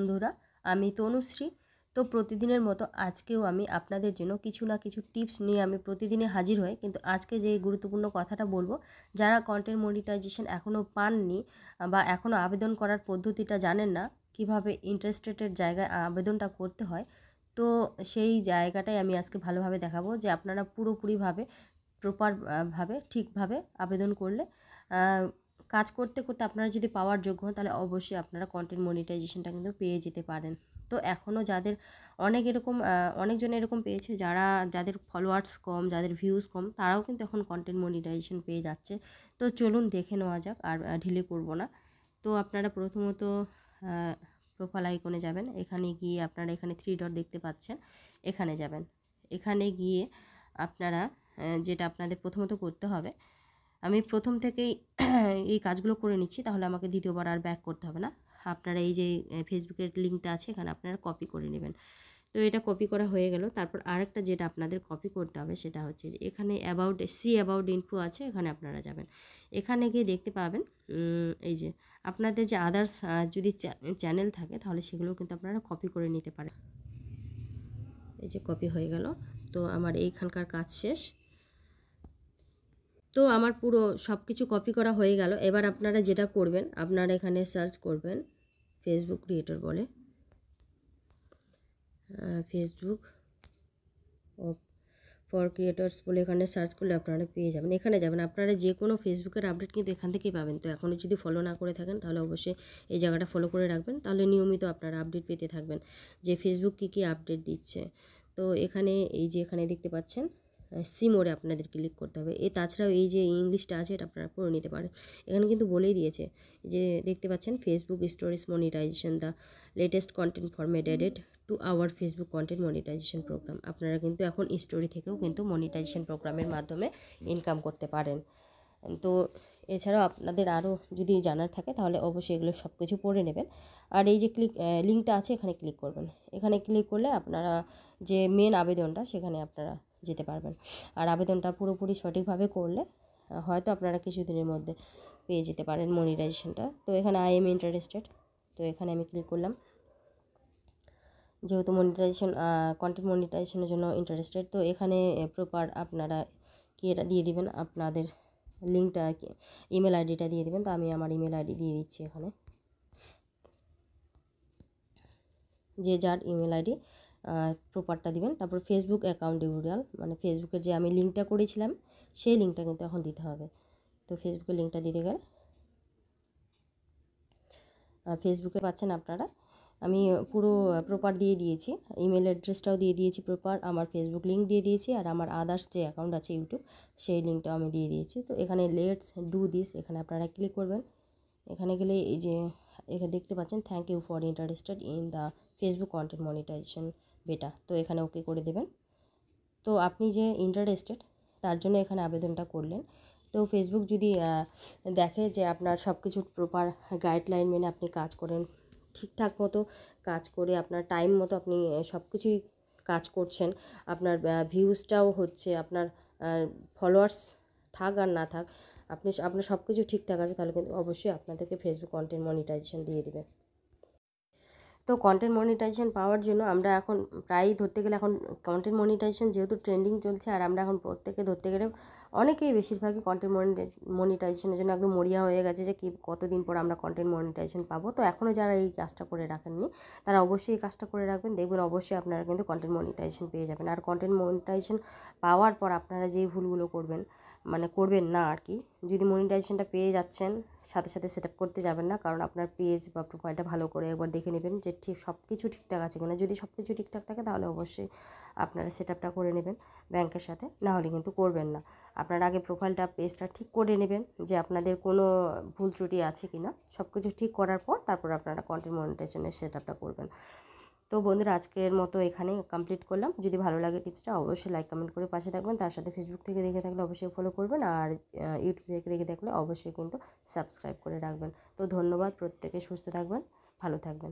বন্ধুরা, আমি তনুশ্রী। তো প্রতিদিনের মতো আজকেও আমি আপনাদের জন্য কিছু না কিছু টিপস নিয়ে আমি প্রতিদিনই হাজির হই। কিন্তু আজকে যে গুরুত্বপূর্ণ কথাটা বলবো, যারা কন্টেন্ট মনিটাইজেশন এখনও পাননি বা এখনও আবেদন করার পদ্ধতিটা জানেন না, কিভাবে ইন্টারেস্টেডের জায়গায় আবেদনটা করতে হয়, তো সেই জায়গাটাই আমি আজকে ভালোভাবে দেখাবো যে আপনারা পুরোপুরিভাবে ভাবে ঠিকভাবে আবেদন করলে কাজ করতে করতে আপনারা যদি পাওয়ার যোগ্য হন, তাহলে অবশ্যই আপনারা কন্টেন্ট মনিটাইজেশনটা কিন্তু পেয়ে যেতে পারেন। তো এখনও যাদের অনেকজন এরকম পেয়েছে, যাদের ফলোয়ার্স কম, যাদের ভিউজ কম, তারাও কিন্তু এখন কন্টেন্ট মনিটাইজেশন পেয়ে যাচ্ছে। তো চলুন দেখে নেওয়া যাক, আর ঢিলে করব না। তো আপনারা প্রথমত প্রোফাইল আইকনে যাবেন। এখানে গিয়ে আপনারা এখানে 3 ডট দেখতে পাচ্ছেন, এখানে যাবেন। এখানে গিয়ে আপনারা যেটা আপনাদের প্রথমত করতে হবে, আমি প্রথম থেকেই এই কাজগুলো করে নিচ্ছি, তাহলে আমাকে দ্বিতীয়বার আর ব্যাক করতে হবে না। আপনারা এই যে ফেসবুকের লিঙ্কটা আছে, এখানে আপনারা কপি করে নেবেন। তো এটা কপি করা হয়ে গেল। তারপর আরেকটা যেটা আপনাদের কপি করতে হবে, সেটা হচ্ছে যে এখানে অ্যাবাউট ইনফো আছে, এখানে আপনারা যাবেন। এখানে গিয়ে দেখতে পাবেন এই যে আপনাদের যে আদার্স যদি চ্যানেল থাকে, তাহলে সেগুলো কিন্তু আপনারা কপি করে নিতে পারেন। এই যে কপি হয়ে গেল। তো আমার এইখানকার কাজ শেষ। তো আমার পুরো সব কিছু কপি করা হয়ে গেল। এবার আপনারা যেটা করবেন, আপনারা এখানে সার্চ করবেন ফেসবুক ক্রিয়েটর বলে, ফেসবুক ফর ক্রিয়েটর্স বলে এখানে সার্চ করলে আপনারা পেয়ে যাবেন। এখানে যাবেন, আপনারা যে কোনো ফেসবুকের আপডেট কিন্তু এখান থেকেই পাবেন। তো এখনও যদি ফলো না করে থাকেন, তাহলে অবশ্যই এই জায়গাটা ফলো করে রাখবেন, তাহলে নিয়মিত আপনারা আপডেট পেতে থাকবেন যে ফেসবুক কী আপডেট দিচ্ছে। তো এখানে এই যে এখানে দেখতে পাচ্ছেন সি মোড়ে আপনাদের ক্লিক করতে হবে। তাছাড়াও এই যে ইংলিশটা আছে, এটা আপনারা পড়ে নিতে পারেন। এখানে কিন্তু বলেই দিয়েছে যে দেখতে পাচ্ছেন Facebook stories monetisation, the latest content format added to our Facebook content monetisation programme. আপনারা কিন্তু এখন স্টোরি থেকেও কিন্তু মনিটাইজেশন প্রোগ্রামের মাধ্যমে ইনকাম করতে পারেন। তো এছাড়াও আপনাদের আরও যদি জানার থাকে, তাহলে অবশ্যই এগুলো সব কিছু পড়ে নেবেন। আর এই যে লিঙ্কটা আছে, এখানে ক্লিক করবেন। এখানে ক্লিক করলে আপনারা যে মেন আবেদনটা, সেখানে আপনারা যেতে পারবেন। আর আবেদনটা পুরোপুরি সঠিকভাবে করলে হয়তো আপনারা কিছুদিনের মধ্যে পেয়ে যেতে পারেন মনিটাইজেশনটা। তো এখানে আই এম ইন্টারেস্টেড, তো এখানে আমি ক্লিক করলাম। যেহেতু কন্টেন্ট মনিটাইজেশনের জন্য ইন্টারেস্টেড, তো এখানে প্রপার আপনারা কি এটা দিয়ে দিবেন, আপনাদের লিঙ্কটা ইমেল আইডিটা দিয়ে দিবেন। তো আমি আমার ইমেল আইডি দিয়ে দিচ্ছি এখানে। যে যার ইমেল আইডি প্রপারটা দিবেন। তারপর ফেসবুক অ্যাকাউন্ট ইউআরএল, মানে ফেসবুকের যে আমি লিঙ্কটা করেছিলাম, সেই লিঙ্কটা কিন্তু এখন দিতে হবে। তো ফেসবুকের লিঙ্কটা দিতে গেলে ফেসবুকে পাচ্ছেন আপনারা, আমি পুরো প্রপার দিয়ে দিয়েছি, ইমেল অ্যাড্রেসটাও দিয়ে দিয়েছি প্রপার, আমার ফেসবুক লিঙ্ক দিয়ে দিয়েছি, আর আমার আদার্স যে অ্যাকাউন্ট আছে ইউটিউব, সেই লিঙ্কটাও আমি দিয়ে দিয়েছি। তো এখানে লেটস ডু দিস, এখানে আপনারা ক্লিক করবেন। এখানে গেলে এই যে এখানে দেখতে পাচ্ছেন thank you for interested in the Facebook content monetisation beta, তো এখানে ওকে করে দেবেন। তো আপনি যে ইন্টারেস্টেড, তার জন্য এখানে আবেদনটা করলেন। তো ফেসবুক যদি দেখে যে আপনার সব কিছু প্রপার গাইডলাইন মেনে আপনি কাজ করেন, ঠিকঠাক মতো কাজ করে আপনার টাইম মতো আপনি সব কিছুই কাজ করছেন, আপনার ভিউজটাও হচ্ছে, আপনার ফলোয়ার্স থাক আর না থাক, আপনার সব কিছু ঠিকঠাক আছে, তাহলে কিন্তু অবশ্যই আপনাদেরকে ফেসবুক কন্টেন্ট মনিটাইজেশন দিয়ে দেবে। তো কন্টেন্ট মনিটাইজেশন পাওয়ার জন্য আমরা এখন প্রায়ই ধরতে গেলে, এখন কন্টেন্ট মনিটাইজেশন যেহেতু ট্রেন্ডিং চলছে, আর আমরা এখন প্রত্যেকে ধরতে গেলে অনেকেই বেশিরভাগই কন্টেন্ট মনিটাইজেশনের জন্য একদম মরিয়া হয়ে গেছে যে কতদিন পর আমরা কন্টেন্ট মনিটাইজেশন পাবো। তো এখনও যারা এই কাজটা করে রাখেননি, তারা অবশ্যই এই কাজটা করে রাখবেন, দেখবেন অবশ্যই আপনারা কিন্তু কন্টেন্ট মনিটাইজেশন পেয়ে যাবেন। আর কন্টেন্ট মনিটাইজেশন পাওয়ার পর আপনারা যেই ভুলগুলো করবেন না আর কি, যদি মনিটাইজেশনটা পেয়ে যাচ্ছেন, সাথে সাথে সেট আপ করতে যাবেন না, কারণ আপনার পেজ বা প্রোফাইলটা ভালো করে একবার দেখে নেবেন যে ঠিক সব কিছু ঠিকঠাক আছে কিনা। যদি সব কিছু ঠিকঠাক থাকে, তাহলে অবশ্যই আপনারা সেট আপটা করে নেবেন ব্যাংকের সাথে, না হলে কিন্তু করবেন না। আপনারা আগে প্রোফাইলটা পেজটা ঠিক করে নেবেন যে আপনাদের কোনো ভুল ত্রুটি আছে কি না, সব কিছু ঠিক করার পর তারপর আপনারা কন্টেন্ট মনিটাইজেশনের সেট আপটা করবেন। তো বন্ধুরা, আজকের মতো এখানেই কমপ্লিট করলাম। যদি ভালো লাগে টিপসটা, অবশ্যই লাইক কমেন্ট করে পাশে থাকবেন। তার সাথে ফেসবুক থেকে দেখে থাকলে অবশ্যই ফলো করবেন, আর ইউটিউব থেকে দেখে থাকলে অবশ্যই কিন্তু সাবস্ক্রাইব করে রাখবেন। তো ধন্যবাদ, প্রত্যেকে সুস্থ থাকবেন, ভালো থাকবেন।